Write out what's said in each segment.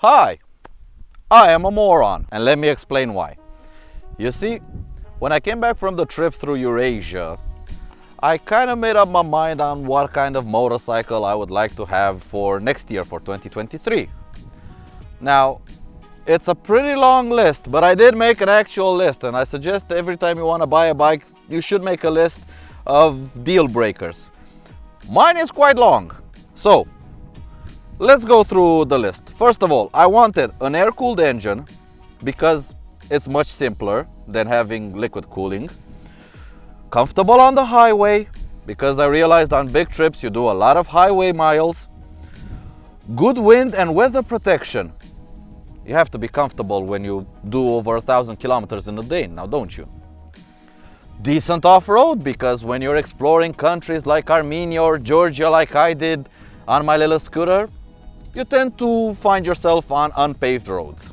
Hi, I am a moron, and let me explain why. You see, when I came back from the trip through Eurasia, I kind of made up my mind on what kind of motorcycle I would like to have for next year, for 2023. Now, it's a pretty long list, but I did make an actual list, and I suggest every time you want to buy a bike, you should make a list of deal breakers. Mine is quite long, so let's go through the list. First of all, I wanted an air-cooled engine because it's much simpler than having liquid cooling. Comfortable on the highway because I realized on big trips you do a lot of highway miles. Good wind and weather protection. You have to be comfortable when you do over 1,000 kilometers in a day, now don't you? Decent off-road because when you're exploring countries like Armenia or Georgia like I did on my little scooter, you tend to find yourself on unpaved roads.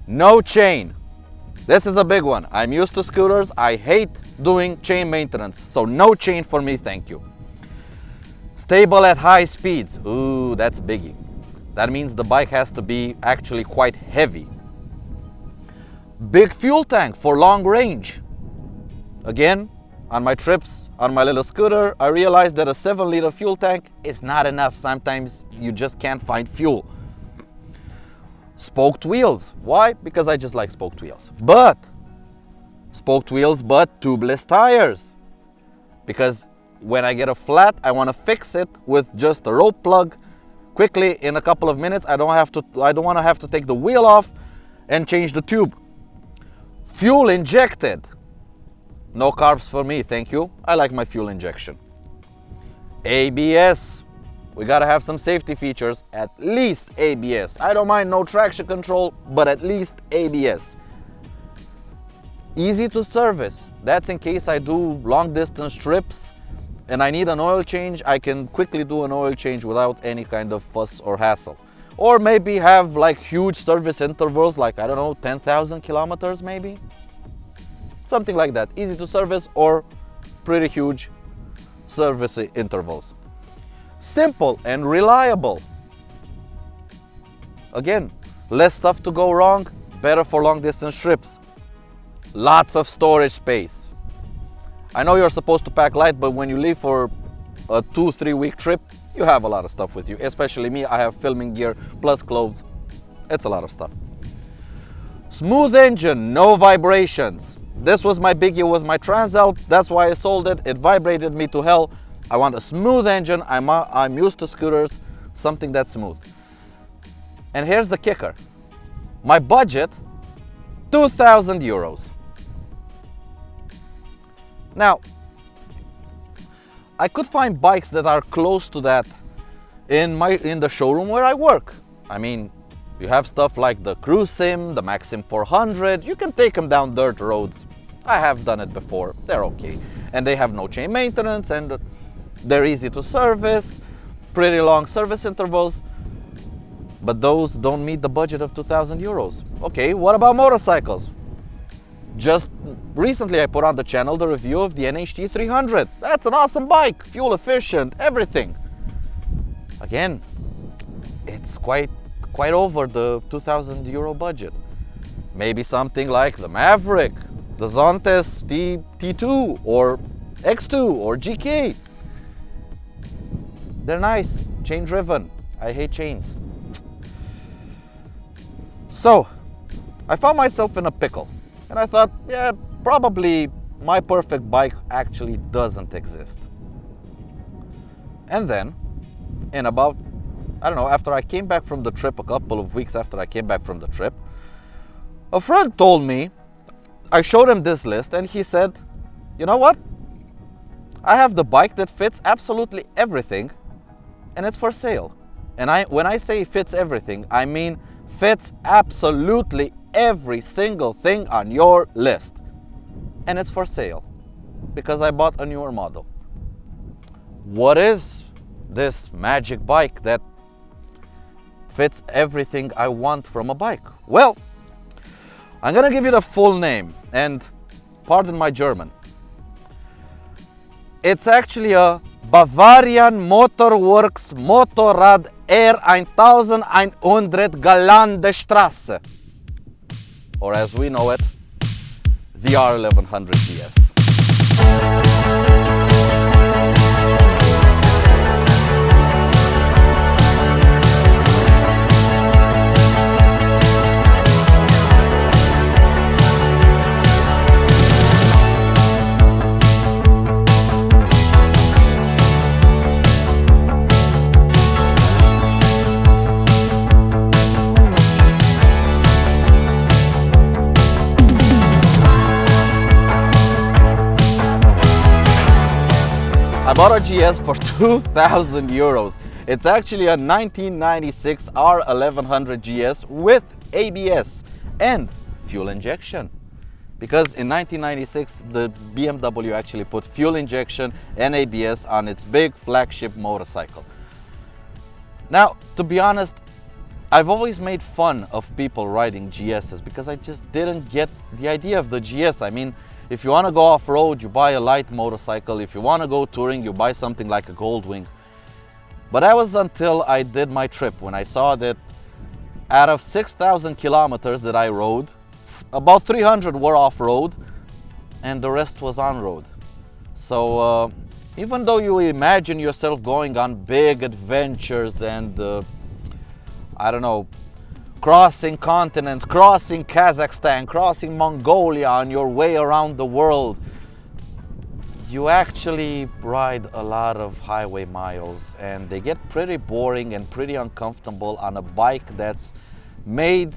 No chain. This is a big one. I'm used to scooters. I hate doing chain maintenance, so no chain for me, thank you. Stable at high speeds. Ooh, that's a biggie. That means the bike has to be actually quite heavy. Big fuel tank for long range. Again, on my trips on my little scooter, I realized that a 7-liter fuel tank is not enough. Sometimes you just can't find fuel. Spoked wheels. Why? Because I just like spoked wheels. But spoked wheels, but tubeless tires. Because when I get a flat, I want to fix it with just a rope plug. Quickly, in a couple of minutes, I don't want to have to take the wheel off and change the tube. Fuel injected. No carbs for me, thank you. I like my fuel injection. ABS. We gotta have some safety features, at least ABS. I don't mind no traction control, but at least ABS. Easy to service. That's in case I do long distance trips and I need an oil change, I can quickly do an oil change without any kind of fuss or hassle. Or maybe have like huge service intervals, like, I don't know, 10,000 kilometers maybe? Something like that. Easy to service or pretty huge service intervals. Simple and reliable. Again, less stuff to go wrong, better for long distance trips. Lots of storage space. I know you're supposed to pack light, but when you leave for a 2-3 week trip, you have a lot of stuff with you. Especially me, I have filming gear plus clothes. It's a lot of stuff. Smooth engine, no vibrations. This was my biggie with my Transalp. That's why I sold it. It vibrated me to hell. I want a smooth engine. I'm used to scooters, something that's smooth. And here's the kicker. My budget, 2,000 euros. Now, I could find bikes that are close to that in the showroom where I work. I mean, you have stuff like the Cruise Sim, the Maxim 400. You can take them down dirt roads. I have done it before. They're okay. And they have no chain maintenance and they're easy to service, pretty long service intervals. But those don't meet the budget of 2,000 euros. Okay, what about motorcycles? Just recently I put on the channel the review of the NHT 300. That's an awesome bike, fuel efficient, everything. Again, it's quite over the 2,000 euro budget. Maybe something like the Maverick, the Zontes T2 or X2 or GK. They're nice, chain driven. I hate chains. So, I found myself in a pickle. And I thought, yeah, probably my perfect bike actually doesn't exist. And then, in about, I don't know, after I came back from the trip, a couple of weeks after I came back from the trip, a friend told me, I showed him this list and he said, you know what? I have the bike that fits absolutely everything and it's for sale. And when I say fits everything, I mean fits absolutely every single thing on your list. And it's for sale because I bought a newer model. What is this magic bike that fits everything I want from a bike? Well, I'm gonna give you the full name, and pardon my German. It's actually a Bavarian Motorworks Motorrad R1100GS, or as we know it, the R1100GS. I bought a GS for 2,000 euros. It's actually a 1996 R1100GS with ABS and fuel injection. Because in 1996, the BMW actually put fuel injection and ABS on its big flagship motorcycle. Now, to be honest, I've always made fun of people riding GSs because I just didn't get the idea of the GS. I mean, if you want to go off-road, you buy a light motorcycle. If you want to go touring, you buy something like a Goldwing. But that was until I did my trip, when I saw that out of 6,000 kilometers that I rode, about 300 were off-road and the rest was on-road. So even though you imagine yourself going on big adventures and I don't know, crossing continents, crossing Kazakhstan, crossing Mongolia on your way around the world, you actually ride a lot of highway miles and they get pretty boring and pretty uncomfortable on a bike that's made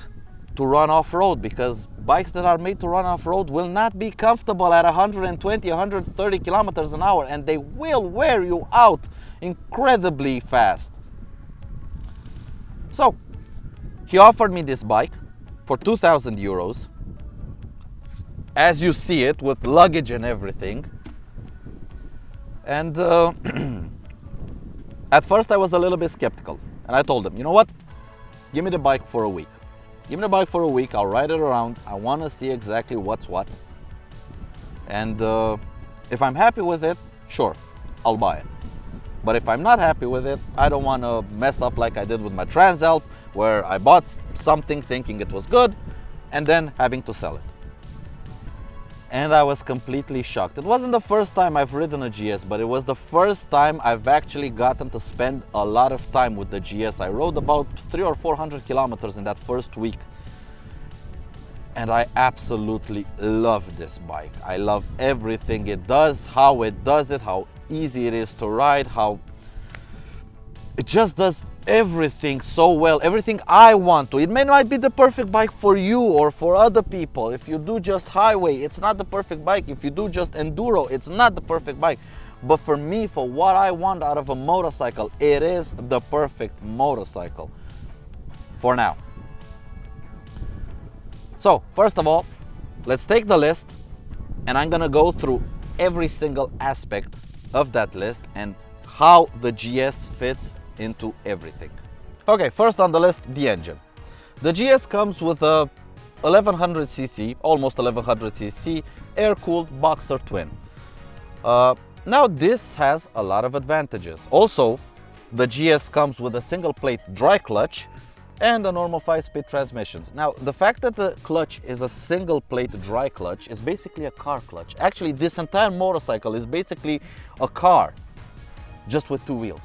to run off-road, because bikes that are made to run off-road will not be comfortable at 120, 130 kilometers an hour, and they will wear you out incredibly fast. So he offered me this bike for 2,000 euros, as you see it, with luggage and everything. And at first I was a little bit skeptical, and I told him, you know what, give me the bike for a week. Give me the bike for a week, I'll ride it around, I want to see exactly what's what. And if I'm happy with it, sure, I'll buy it. But if I'm not happy with it, I don't want to mess up like I did with my Transalp, where I bought something thinking it was good and then having to sell it. And I was completely shocked. It wasn't the first time I've ridden a GS, but it was the first time I've actually gotten to spend a lot of time with the GS. I rode about 300 or 400 kilometers in that first week. And I absolutely love this bike. I love everything it does, how it does it, how easy it is to ride, how it just does everything so well, everything I want to. It may not be the perfect bike for you or for other people. If you do just highway, it's not the perfect bike. If you do just enduro, it's not the perfect bike. But for me, for what I want out of a motorcycle, it is the perfect motorcycle for now. So first of all, let's take the list, and I'm gonna go through every single aspect of that list and how the GS fits into everything. Okay, first on the list, the engine. The GS comes with a 1100cc, almost 1100cc, air-cooled boxer twin. Now this has a lot of advantages. Also, the GS comes with a single plate dry clutch and a normal 5-speed transmissions. Now, the fact that the clutch is a single plate dry clutch is basically a car clutch. Actually, this entire motorcycle is basically a car, just with 2 wheels.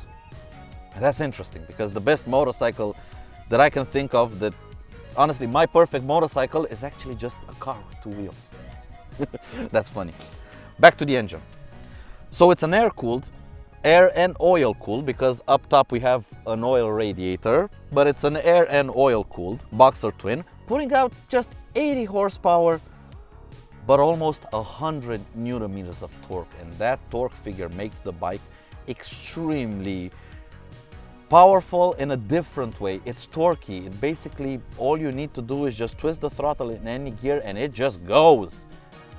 And that's interesting, because the best motorcycle that I can think of, that honestly, my perfect motorcycle, is actually just a car with 2 wheels. That's funny. Back to the engine. So it's an air-cooled, air and oil cooled, because up top we have an oil radiator, but it's an air and oil cooled boxer twin, putting out just 80 horsepower, but almost 100 newton meters of torque. And that torque figure makes the bike extremely powerful in a different way. It's torquey. It basically, all you need to do is just twist the throttle in any gear and it just goes.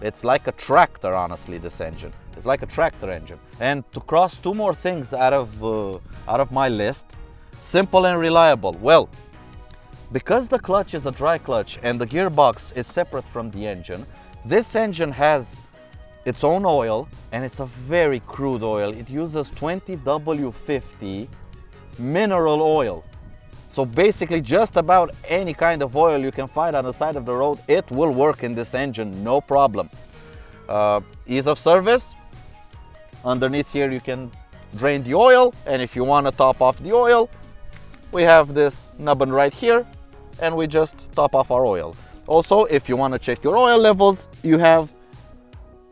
It's like a tractor, honestly, this engine. It's like a tractor engine. And to cross 2 more things out of my list, simple and reliable. Well, because the clutch is a dry clutch and the gearbox is separate from the engine, this engine has its own oil, and it's a very crude oil. It uses 20W50 mineral oil. So basically just about any kind of oil you can find on the side of the road, it will work in this engine, no problem. Ease of service, underneath here you can drain the oil, and if you want to top off the oil, we have this nubbin right here, and we just top off our oil. Also, if you want to check your oil levels, you have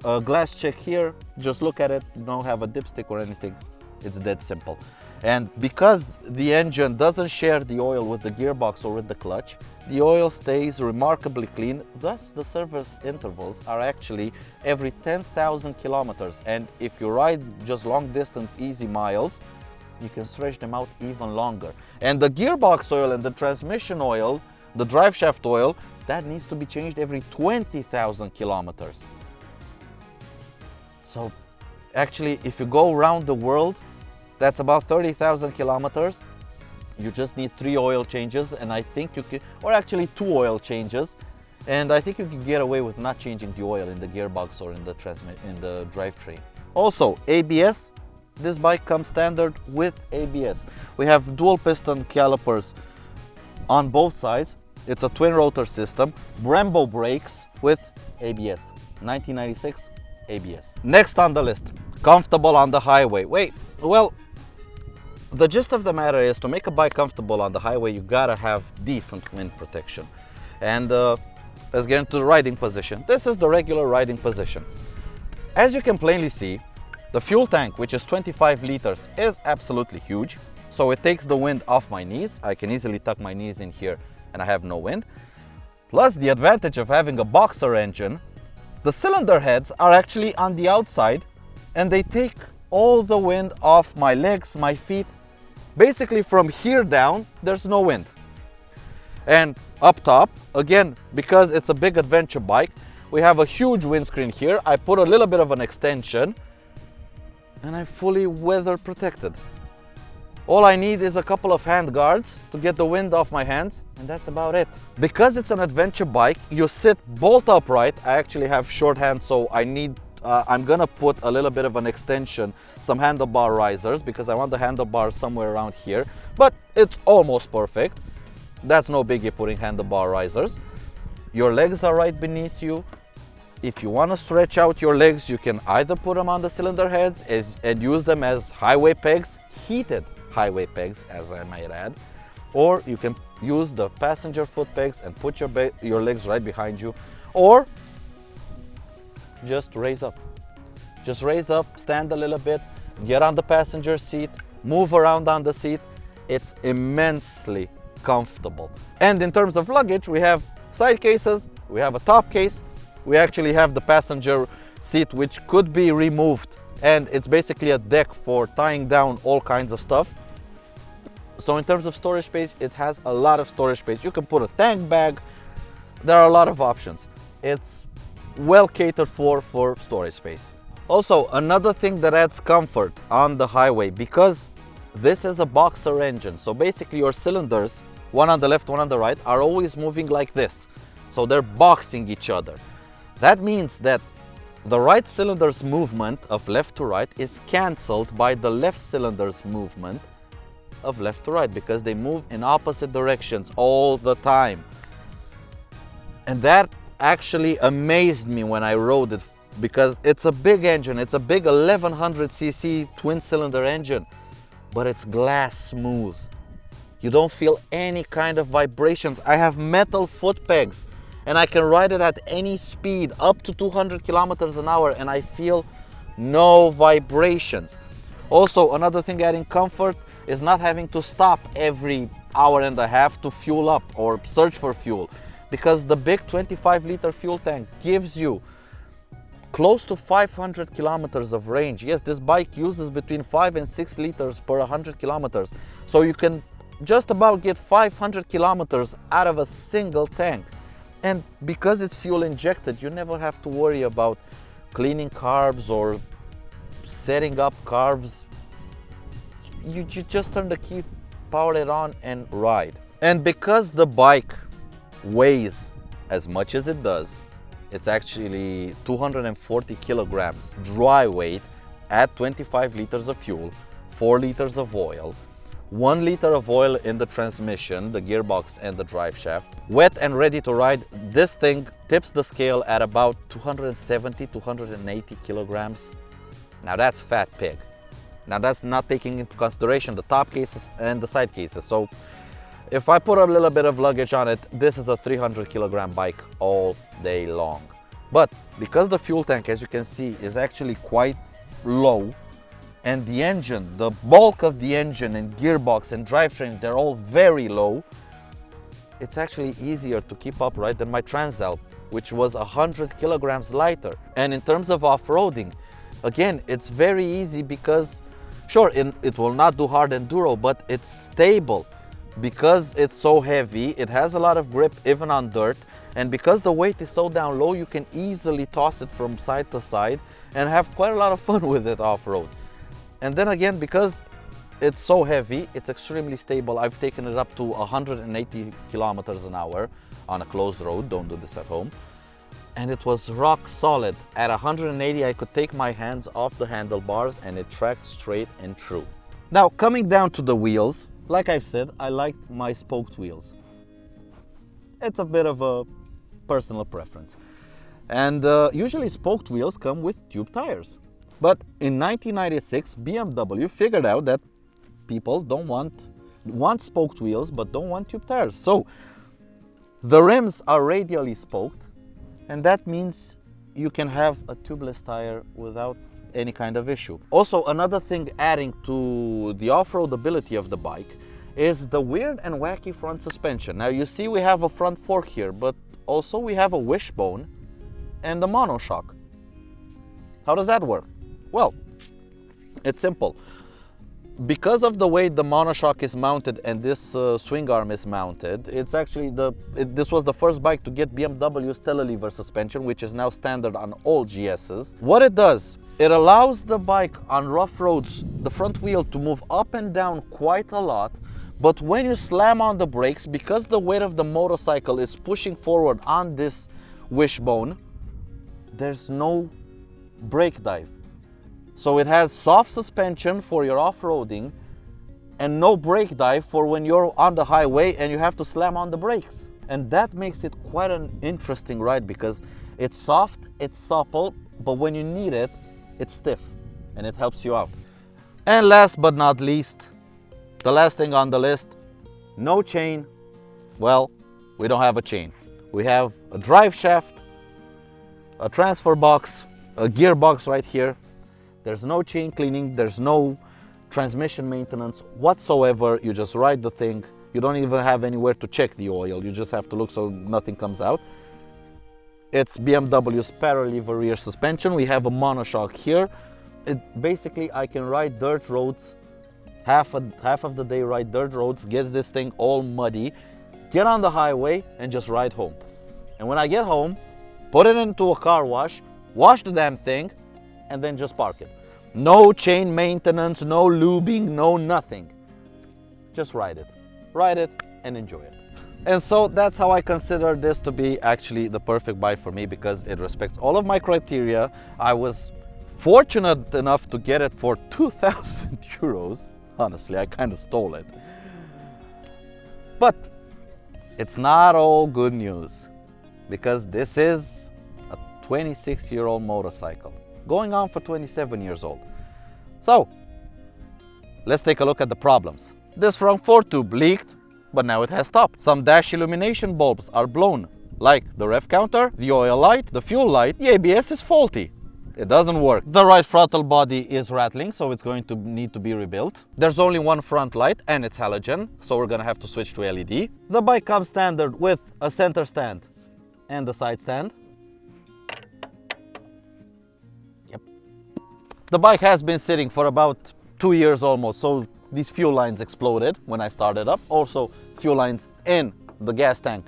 a glass check here. Just look at it, you don't have a dipstick or anything. It's dead simple. And because the engine doesn't share the oil with the gearbox or with the clutch, the oil stays remarkably clean. Thus, the service intervals are actually every 10,000 kilometers. And if you ride just long distance, easy miles, you can stretch them out even longer. And the gearbox oil and the transmission oil, the drive shaft oil, that needs to be changed every 20,000 kilometers. So actually, if you go around the world, that's about 30,000 kilometers. You just need 3 oil changes, and I think you can, or actually 2 oil changes, and I think you can get away with not changing the oil in the gearbox or in the drivetrain. Also, ABS. This bike comes standard with ABS. We have dual piston calipers on both sides. It's a twin rotor system. Brembo brakes with ABS. 1996 ABS. Next on the list, comfortable on the highway. Wait, well, the gist of the matter is, to make a bike comfortable on the highway, you gotta have decent wind protection. And let's get into the riding position. This is the regular riding position. As you can plainly see, the fuel tank, which is 25 liters, is absolutely huge. So it takes the wind off my knees. I can easily tuck my knees in here and I have no wind. Plus the advantage of having a boxer engine, the cylinder heads are actually on the outside and they take all the wind off my legs, my feet. Basically from here down, there's no wind. And up top, again, because it's a big adventure bike, we have a huge windscreen here. I put a little bit of an extension and I'm fully weather protected. All I need is a couple of hand guards to get the wind off my hands, and that's about it. Because it's an adventure bike, you sit bolt upright. I actually have short hands, so I'm gonna put a little bit of an extension, some handlebar risers, because I want the handlebar somewhere around here, but it's almost perfect. That's no biggie, putting handlebar risers. Your legs are right beneath you. If you want to stretch out your legs, you can either put them on the cylinder heads and use them as highway pegs, heated highway pegs, as I might add, or you can use the passenger foot pegs and put your legs right behind you, or just raise up. Just raise up, stand a little bit, get on the passenger seat, move around on the seat. It's immensely comfortable. And in terms of luggage, we have side cases, we have a top case, we actually have the passenger seat, which could be removed, and it's basically a deck for tying down all kinds of stuff. So in terms of storage space, it has a lot of storage space. You can put a tank bag. There are a lot of options. It's well catered for storage space. Also, another thing that adds comfort on the highway, because this is a boxer engine, so basically your cylinders, one on the left, one on the right, are always moving like this. So they're boxing each other. That means that the right cylinder's movement of left to right is cancelled by the left cylinder's movement of left to right, because they move in opposite directions all the time. And that actually amazed me when I rode it, because it's a big engine. It's a big 1100cc twin cylinder engine, but it's glass smooth. You don't feel any kind of vibrations. I have metal foot pegs and I can ride it at any speed up to 200 kilometers an hour and I feel no vibrations. Also, another thing adding comfort is not having to stop every hour and a half to fuel up or search for fuel, because the big 25-liter fuel tank gives you close to 500 kilometers of range. Yes, this bike uses between 5 and 6 liters per 100 kilometers. So you can just about get 500 kilometers out of a single tank. And because it's fuel injected, you never have to worry about cleaning carbs or setting up carbs. You just turn the key, power it on and ride. And because the bike weighs as much as it does, it's actually 240 kilograms dry weight at 25 liters of fuel, 4 liters of oil. 1 liter of oil in the transmission, the gearbox and the drive shaft. Wet and ready to ride, this thing tips the scale at about 270, 280 kilograms. Now that's fat pig. Now that's not taking into consideration the top cases and the side cases. So if I put a little bit of luggage on it, this is a 300 kilogram bike all day long. But because the fuel tank, as you can see, is actually quite low, and the engine, the bulk of the engine and gearbox and drivetrain, they're all very low, it's actually easier to keep upright than my Transalp, which was 100 kilograms lighter. And in terms of off-roading, again, it's very easy because, sure, it will not do hard enduro, but it's stable. Because it's so heavy, it has a lot of grip even on dirt, and because the weight is so down low, you can easily toss it from side to side and have quite a lot of fun with it off-road. And then again, because it's so heavy, it's extremely stable. I've taken it up to 180 kilometers an hour on a closed road. Don't do this at home. And it was rock solid. At 180, I could take my hands off the handlebars and it tracked straight and true. Now, coming down to the wheels, like I've said, I like my spoked wheels. It's a bit of a personal preference. And usually spoked wheels come with tube tires. But in 1996, BMW figured out that people don't want spoked wheels, but don't want tube tires. So the rims are radially spoked, and that means you can have a tubeless tire without any kind of issue. Also, another thing adding to the off-road ability of the bike is the weird and wacky front suspension. Now you see we have a front fork here, but also we have a wishbone and a monoshock. How does that work? Well, it's simple. Because of the way the monoshock is mounted and this swing arm is mounted, it's actually this was the first bike to get BMW's telelever suspension, which is now standard on all GS's. What it does, it allows the bike on rough roads, the front wheel, to move up and down quite a lot. But when you slam on the brakes, because the weight of the motorcycle is pushing forward on this wishbone, there's no brake dive. So it has soft suspension for your off-roading and no brake dive for when you're on the highway and you have to slam on the brakes. And that makes it quite an interesting ride because it's soft, it's supple, but when you need it, it's stiff and it helps you out. And last but not least, the last thing on the list, no chain. Well, we don't have a chain. We have a drive shaft, a transfer box, a gearbox right here. There's no chain cleaning, there's no transmission maintenance whatsoever. You just ride the thing. You don't even have anywhere to check the oil. You just have to look so nothing comes out. It's BMW's paralever rear suspension. We have a monoshock here. Basically, I can ride dirt roads, half of the day ride dirt roads, get this thing all muddy, get on the highway and just ride home. And when I get home, put it into a car wash the damn thing, and then just park it. No chain maintenance, no lubing, no nothing. Just ride it and enjoy it. And so that's how I consider this to be actually the perfect bike for me, because it respects all of my criteria. I was fortunate enough to get it for 2,000 euros. Honestly, I kind of stole it. But it's not all good news, because this is a 26-year-old motorcycle, going on for 27 years old. So let's take a look at the problems. This front fork tube leaked, but now it has stopped. Some dash illumination bulbs are blown, like the rev counter, the oil light, the fuel light. The ABS is faulty. It doesn't work. The right throttle body is rattling, so it's going to need to be rebuilt. There's only one front light and it's halogen, so we're gonna have to switch to LED. The bike comes standard with a center stand and a side stand. Yep. The bike has been sitting for about 2 years almost, so these fuel lines exploded when I started up. Also, fuel lines in the gas tank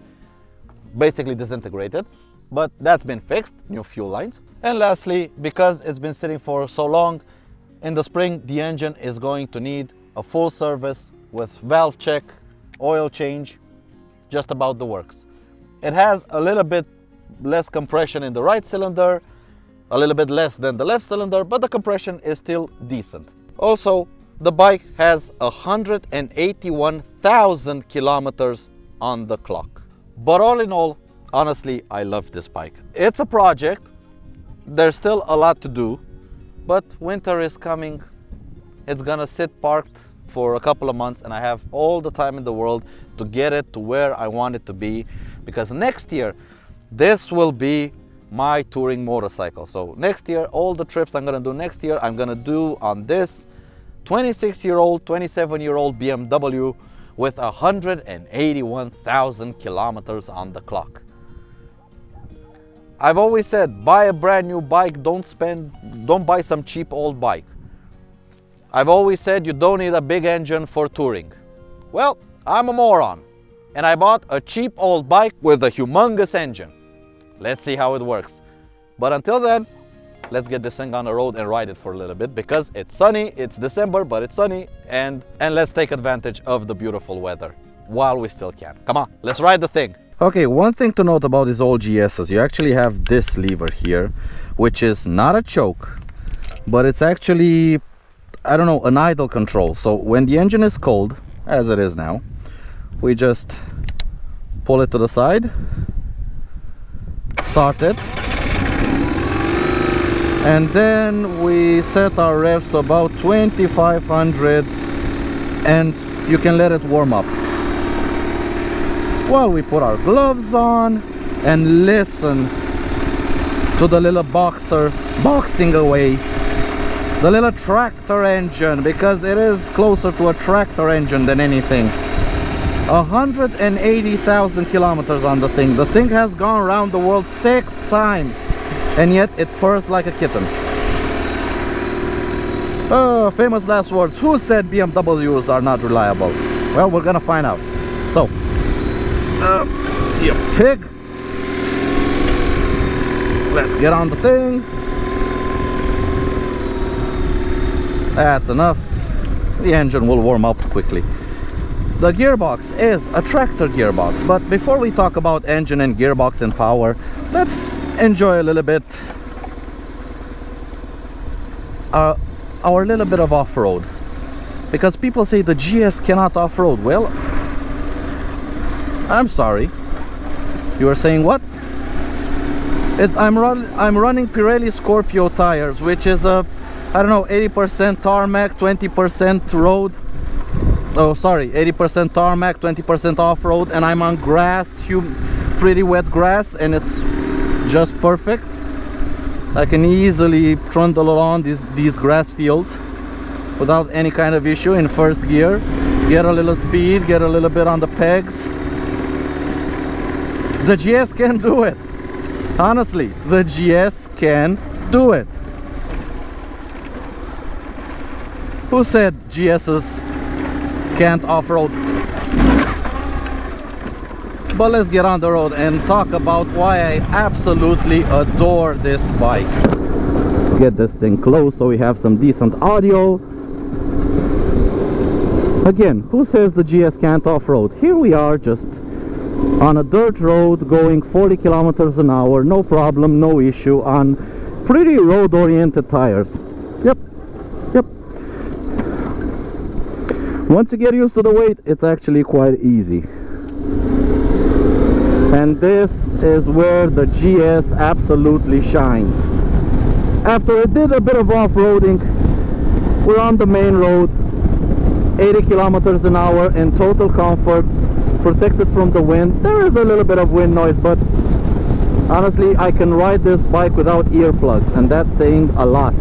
basically disintegrated, but that's been fixed, new fuel lines. And lastly, because it's been sitting for so long, in the spring the engine is going to need a full service with valve check, oil change, just about the works. It has a little bit less compression in the right cylinder, a little bit less than the left cylinder, but the compression is still decent. Also, the bike has 181,000 kilometers on the clock. But all in all, honestly, I love this bike. It's a project. There's still a lot to do, but winter is coming. It's gonna sit parked for a couple of months, and I have all the time in the world to get it to where I want it to be, because next year this will be my touring motorcycle. So next year, all the trips I'm gonna do next year, I'm gonna do on this 26-year-old, 27-year-old BMW with 181,000 kilometers on the clock. I've always said, buy a brand new bike, don't buy some cheap old bike. I've always said you don't need a big engine for touring. Well, I'm a moron, and I bought a cheap old bike with a humongous engine. Let's see how it works. But until then, let's get this thing on the road and ride it for a little bit, because it's sunny, it's December, but it's sunny, and let's take advantage of the beautiful weather while we still can. Come on, let's ride the thing. Okay, one thing to note about these old GSs, you actually have this lever here, which is not a choke, but it's actually, I don't know, an idle control. So when the engine is cold, as it is now, we just pull it to the side, start it, and then we set our revs to about 2500, and you can let it warm up while we put our gloves on and listen to the little boxer boxing away, the little tractor engine, because it is closer to a tractor engine than anything. 180,000 kilometers on the thing. The thing has gone around the world 6 times, and yet it purrs like a kitten. Oh, famous last words. Who said BMWs are not reliable? Well, we're gonna find out. So, you pig. Let's get on the thing. That's enough. The engine will warm up quickly. The gearbox is a tractor gearbox, but before we talk about engine and gearbox and power, let's enjoy a little bit our little bit of off-road, because people say the GS cannot off-road. Well, I'm sorry. You are saying what? I'm running Pirelli Scorpio tires, which is a, I don't know, 80% tarmac, 20% road. Oh, sorry, 80% tarmac, 20% off-road, and I'm on grass, pretty wet grass, and it's just perfect. I can easily trundle along these grass fields without any kind of issue in first gear. Get a little speed, get a little bit on the pegs. The GS can do it. Honestly, the GS can do it. Who said GS's can't off-road? But let's get on the road and talk about why I absolutely adore this bike. Get this thing close so we have some decent audio. Again, who says the GS can't off-road? Here we are, just on a dirt road going 40 kilometers an hour, no problem, no issue, on pretty road-oriented tires. Yep. Once you get used to the weight, it's actually quite easy. And this is where the GS absolutely shines. After it did a bit of off-roading, we're on the main road, 80 kilometers an hour in total comfort, protected from the wind. There is a little bit of wind noise, but honestly, I can ride this bike without earplugs, and that's saying a lot.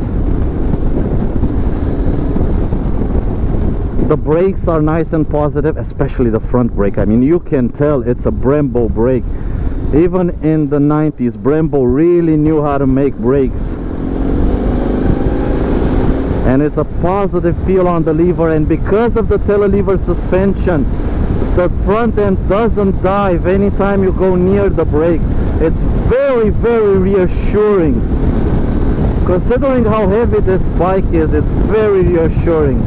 The brakes are nice and positive, especially the front brake. I mean, you can tell it's a Brembo brake. Even in the 90s, Brembo really knew how to make brakes. And it's a positive feel on the lever, and because of the telelever suspension, the front end doesn't dive anytime you go near the brake. It's very, very reassuring. Considering how heavy this bike is, it's very reassuring.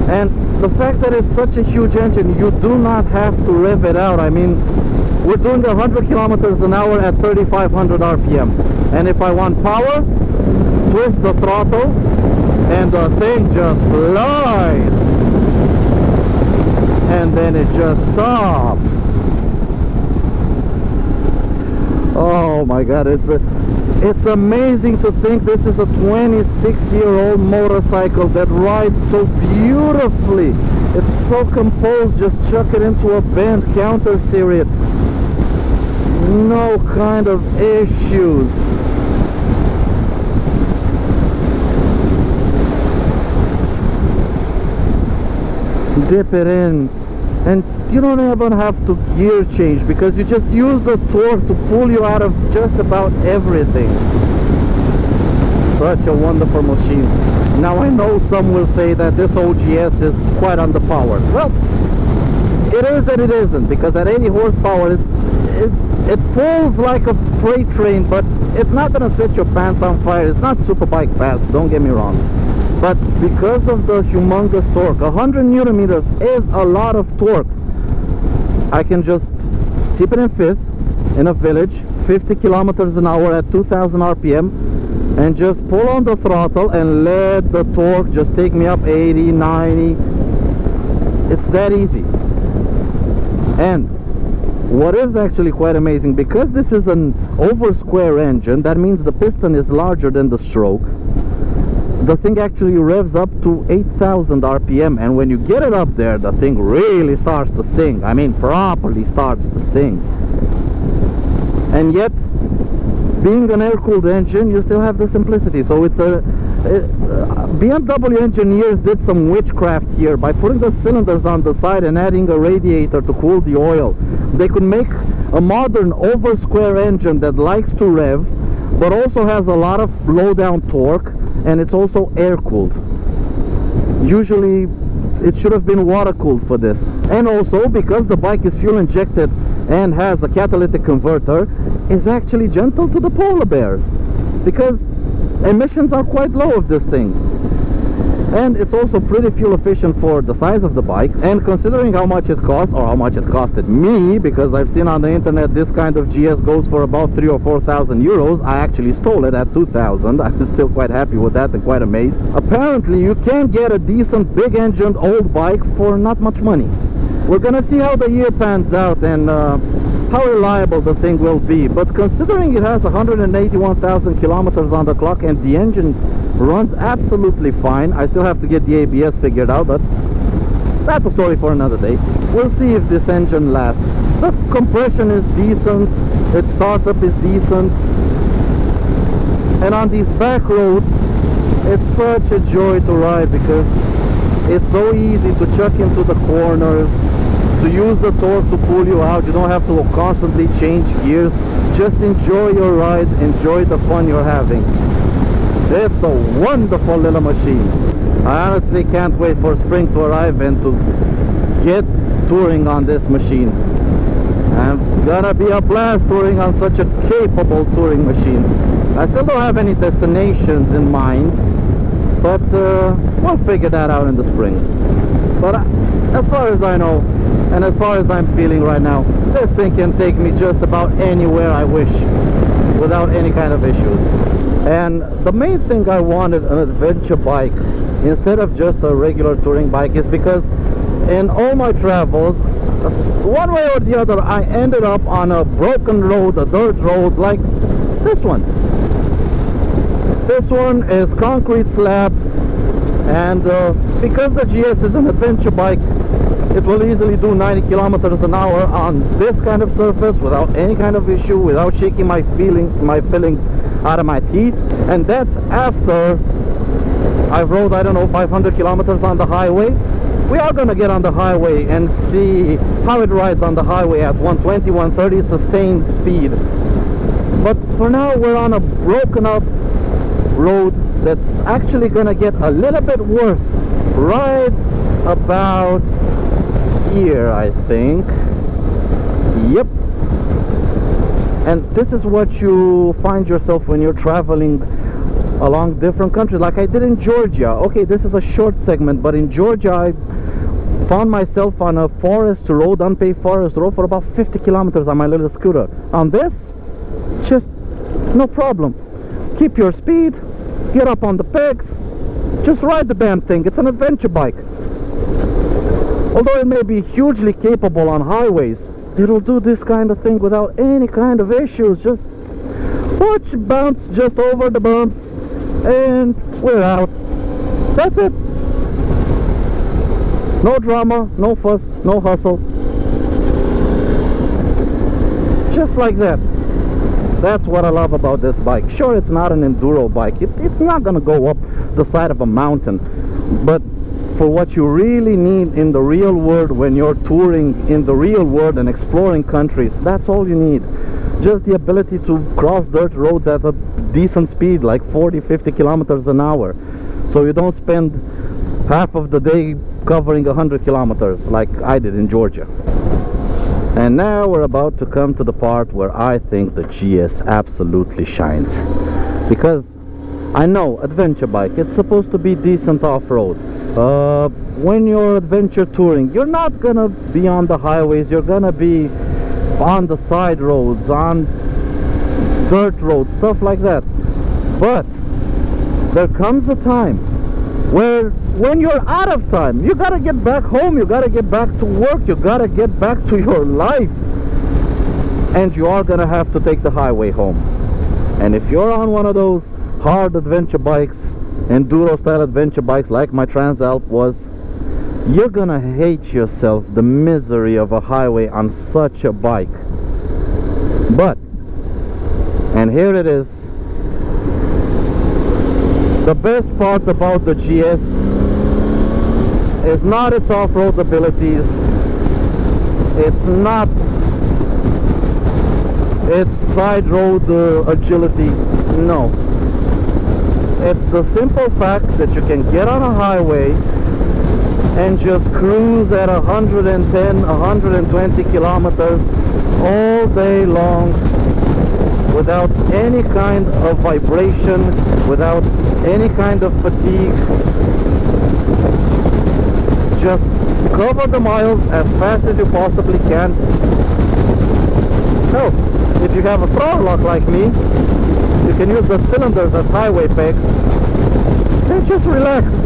And the fact that it's such a huge engine, you do not have to rev it out. I mean, we're doing 100 kilometers an hour at 3,500 RPM. And if I want power, twist the throttle, and the thing just flies, and then it just stops. Oh my god, it's amazing to think this is a 26-year-old motorcycle that rides so beautifully. It's so composed. Just chuck it into a bend, counter steer it, no kind of issues. Dip it in, and you don't even have to gear change because you just use the torque to pull you out of just about everything. Such a wonderful machine. Now I know some will say that this OGS is quite underpowered. Well, it is and it isn't, because at 80 horsepower it pulls like a freight train, but it's not gonna set your pants on fire. It's not superbike fast, don't get me wrong. But because of the humongous torque, 100 Newton meters is a lot of torque. I can just keep it in fifth in a village, 50 kilometers an hour at 2000 RPM, and just pull on the throttle and let the torque just take me up 80, 90. It's that easy. And what is actually quite amazing, because this is an over square engine, that means the piston is larger than the stroke. The thing actually revs up to 8000 RPM, and when you get it up there, the thing really starts to sing. I mean, properly starts to sing. And yet, being an air-cooled engine, you still have the simplicity. So it's BMW engineers did some witchcraft here by putting the cylinders on the side and adding a radiator to cool the oil. They could make a modern over square engine that likes to rev, but also has a lot of low down torque, and it's also air cooled. Usually it should have been water cooled for this. And also, because the bike is fuel injected and has a catalytic converter, is actually gentle to the polar bears, because emissions are quite low of this thing. And it's also pretty fuel efficient for the size of the bike. And considering how much it cost, or how much it costed me, because I've seen on the internet this kind of GS goes for about 3,000 or 4,000 euros. I actually stole it at 2,000. I'm still quite happy with that and quite amazed. Apparently you can get a decent big engined old bike for not much money. We're gonna see how the year pans out and how reliable the thing will be. But considering it has 181,000 kilometers on the clock and the engine runs absolutely fine, I still have to get the ABS figured out, but that's a story for another day. We'll see if this engine lasts. The compression is decent, its startup is decent, and on these back roads it's such a joy to ride, because it's so easy to chuck into the corners, to use the torque to pull you out. You don't have to constantly change gears. Just enjoy your ride, enjoy the fun you're having. It's a wonderful little machine. I honestly can't wait for spring to arrive and to get touring on this machine. And it's gonna be a blast touring on such a capable touring machine. I still don't have any destinations in mind, but we'll figure that out in the spring. But as far as I know, and as far as I'm feeling right now, this thing can take me just about anywhere I wish without any kind of issues. And the main thing I wanted an adventure bike instead of just a regular touring bike is because in all my travels, one way or the other, I ended up on a broken road, a dirt road like this one. This one is concrete slabs, and because the GS is an adventure bike, it will easily do 90 kilometers an hour on this kind of surface without any kind of issue, without shaking my fillings out of my teeth. And that's after I've rode, I don't know, 500 kilometers on the highway. We are gonna get on the highway and see how it rides on the highway at 120, 130 sustained speed. But for now, we're on a broken up road that's actually gonna get a little bit worse right about here, I think. Yep. And this is what you find yourself when you're traveling along different countries, like I did in Georgia. Okay, this is a short segment, but in Georgia I found myself on a forest road, unpaved forest road, for about 50 kilometers on my little scooter. On this, just no problem. Keep your speed, get up on the pegs, Just ride the damn thing. It's an adventure bike. Although it may be hugely capable on highways, it'll do this kind of thing without any kind of issues. Just watch bounce just over the bumps and we're out. That's it. No drama, no fuss, no hustle. Just like that. That's what I love about this bike. Sure, it's not an enduro bike. It's not gonna go up the side of a mountain, but for what you really need in the real world, when you're touring in the real world and exploring countries, that's all you need. Just the ability to cross dirt roads at a decent speed, like 40-50 kilometers an hour, so you don't spend half of the day covering 100 kilometers like I did in Georgia. And now we're about to come to the part where I think the GS absolutely shines, because I know adventure bike, it's supposed to be decent off-road. When you're adventure touring, you're not gonna be on the highways, you're gonna be on the side roads, on dirt roads, stuff like that. But there comes a time where when you're out of time, you gotta get back home, you gotta get back to work, you gotta get back to your life, and you are gonna have to take the highway home. And if you're on one of those hard adventure bikes, enduro style adventure bikes like my Transalp was, you're gonna hate yourself, the misery of a highway on such a bike. But, and here it is, the best part about the GS is not its off-road abilities, it's not its side road agility, no. It's the simple fact that you can get on a highway and just cruise at 110, 120 kilometers all day long without any kind of vibration, without any kind of fatigue. Just cover the miles as fast as you possibly can. Hell, if you have a throttle lock like me, you can use the cylinders as highway pegs. Then just relax.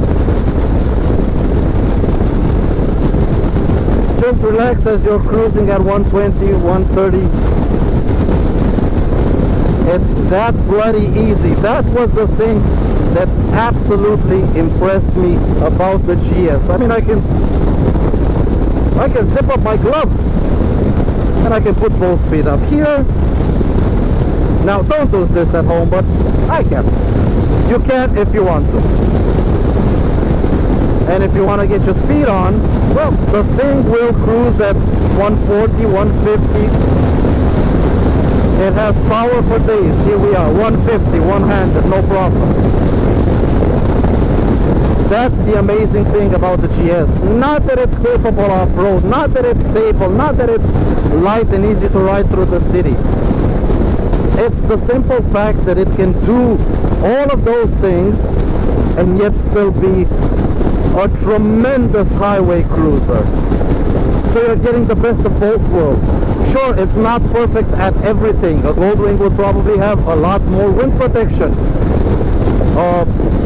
Just relax as you're cruising at 120, 130. It's that bloody easy. That was the thing that absolutely impressed me about the GS. I mean, I can zip up my gloves and I can put both feet up here. Now, don't do this at home, but I can. You can if you want to. And if you want to get your speed on, well, the thing will cruise at 140, 150. It has power for days. Here we are, 150, one-handed, no problem. That's the amazing thing about the GS. Not that it's capable off-road, not that it's stable, not that it's light and easy to ride through the city. It's the simple fact that it can do all of those things and yet still be a tremendous highway cruiser. So you're getting the best of both worlds. Sure, it's not perfect at everything. A Goldwing would probably have a lot more wind protection.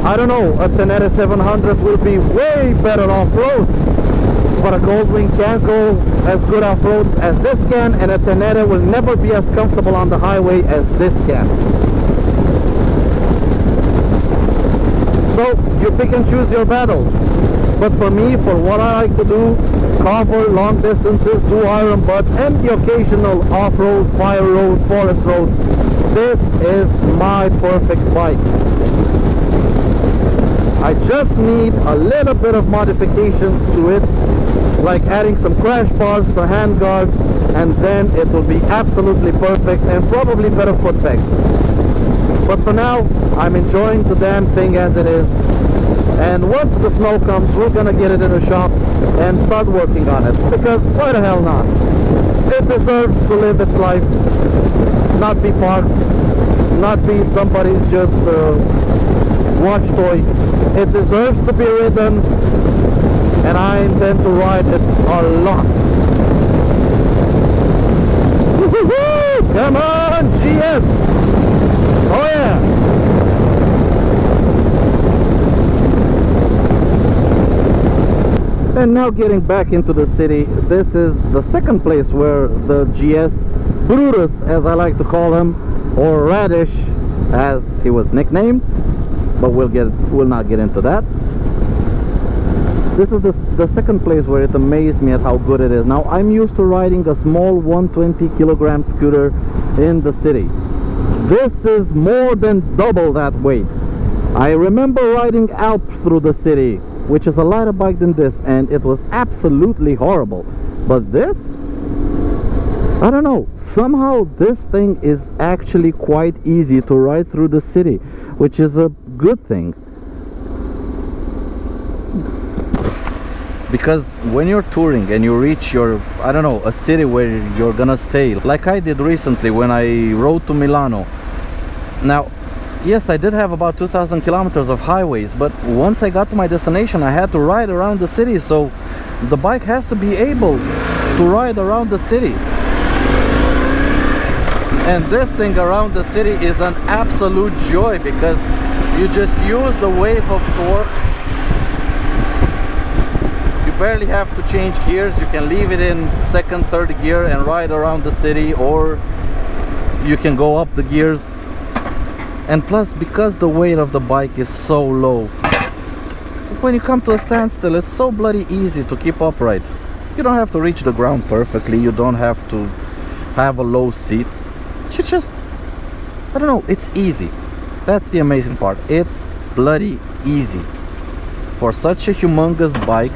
I don't know, a Tenere 700 will be way better off-road. But a Goldwing can't go as good off-road as this can, and a Tenere will never be as comfortable on the highway as this can. So you pick and choose your battles. But for me, for what I like to do, cover long distances, do iron butts, and the occasional off-road, fire road, forest road, this is my perfect bike. I just need a little bit of modifications to it, like adding some crash bars, some hand guards, and then it will be absolutely perfect and probably better foot pegs. But for now, I'm enjoying the damn thing as it is. And once the snow comes, we're gonna get it in the shop and start working on it, because why the hell not? It deserves to live its life, not be parked, not be somebody's just watch toy. It deserves to be ridden, and I intend to ride it a lot. Woo-hoo-hoo! Come on, GS! Oh yeah! And now getting back into the city, this is the second place where the GS Brutus, as I like to call him, or Radish as he was nicknamed, but we'll not get into that. This is the second place where it amazed me at how good it is. Now, I'm used to riding a small 120 kilogram scooter in the city. This is more than double that weight. I remember riding Alp through the city, which is a lighter bike than this, and it was absolutely horrible. But this, I don't know, somehow this thing is actually quite easy to ride through the city, which is a good thing. Because when you're touring and you reach your, I don't know, a city where you're gonna stay, like I did recently when I rode to Milano. Now, yes, I did have about 2,000 kilometers of highways, but once I got to my destination, I had to ride around the city, so the bike has to be able to ride around the city. And this thing around the city is an absolute joy because you just use the wave of torque. Barely have to change gears. You can leave it in second, third gear and ride around the city, or you can go up the gears. And plus, because the weight of the bike is so low, when you come to a standstill, it's so bloody easy to keep upright. You don't have to reach the ground perfectly, you don't have to have a low seat. You just, I don't know, it's easy. That's the amazing part. It's bloody easy. For such a humongous bike,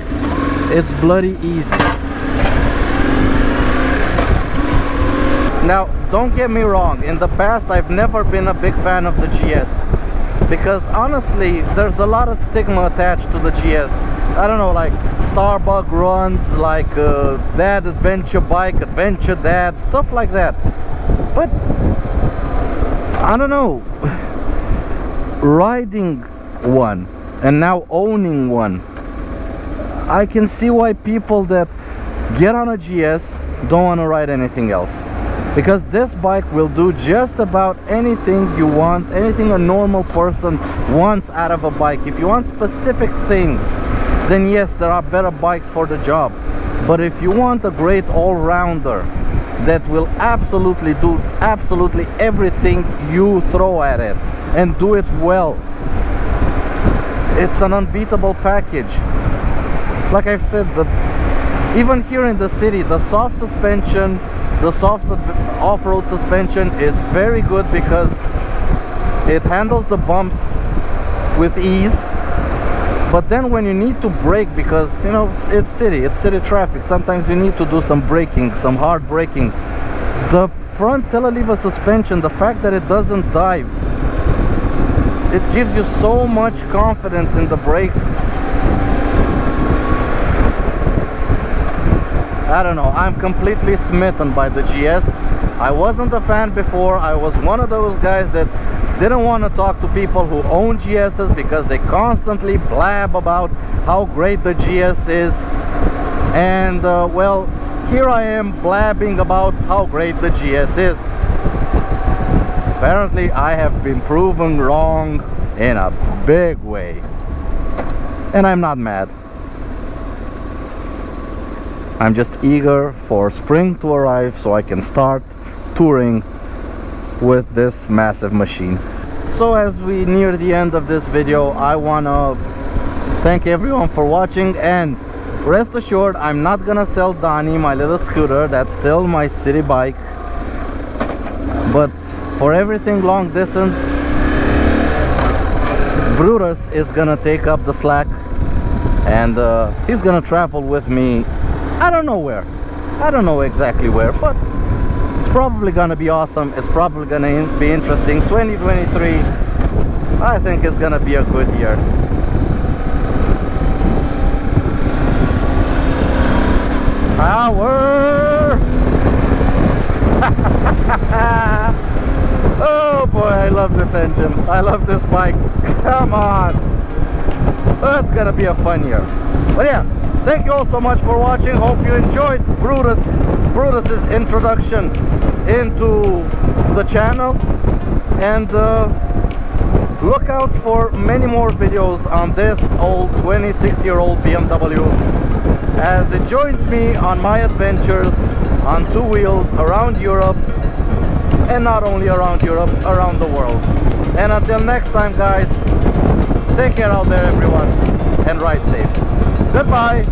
it's bloody easy. Now, don't get me wrong, in the past I've never been a big fan of the GS, because honestly there's a lot of stigma attached to the GS. I don't know, like Starbug runs, like Dad Adventure Bike, Adventure Dad, stuff like that. But I don't know, riding one and now owning one, I can see why people that get on a GS don't want to ride anything else, because this bike will do just about anything you want, anything a normal person wants out of a bike. If you want specific things, then yes, there are better bikes for the job. But if you want a great all-rounder that will absolutely do absolutely everything you throw at it and do it well, it's an unbeatable package. Like I've said, even here in the city, the soft suspension, the soft off-road suspension is very good because it handles the bumps with ease. But then when you need to brake, because you know it's city traffic, sometimes you need to do some braking, some hard braking. The front telelever suspension, the fact that it doesn't dive, it gives you so much confidence in the brakes. I don't know, I'm completely smitten by the GS. I wasn't a fan before. I was one of those guys that didn't want to talk to people who own GSs because they constantly blab about how great the GS is. And well, here I am blabbing about how great the GS is. Apparently I have been proven wrong in a big way. And I'm not mad. I'm just eager for spring to arrive so I can start touring with this massive machine. So as we near the end of this video, I wanna thank everyone for watching, and rest assured I'm not gonna sell Donnie, my little scooter. That's still my city bike. But for everything long distance, Brutus is gonna take up the slack, and he's gonna travel with me. I don't know where, I don't know exactly where, but it's probably gonna be awesome. It's probably gonna be interesting. 2023, I think is gonna be a good year. Power! Oh boy, I love this engine. I love this bike. Come on. That's gonna be a fun year. But yeah, thank you all so much for watching. Hope you enjoyed Brutus's introduction into the channel, and look out for many more videos on this old 26-year-old BMW as it joins me on my adventures on two wheels around Europe, and not only around Europe, around the world. And until next time, guys, take care out there, everyone, and ride safe. Goodbye.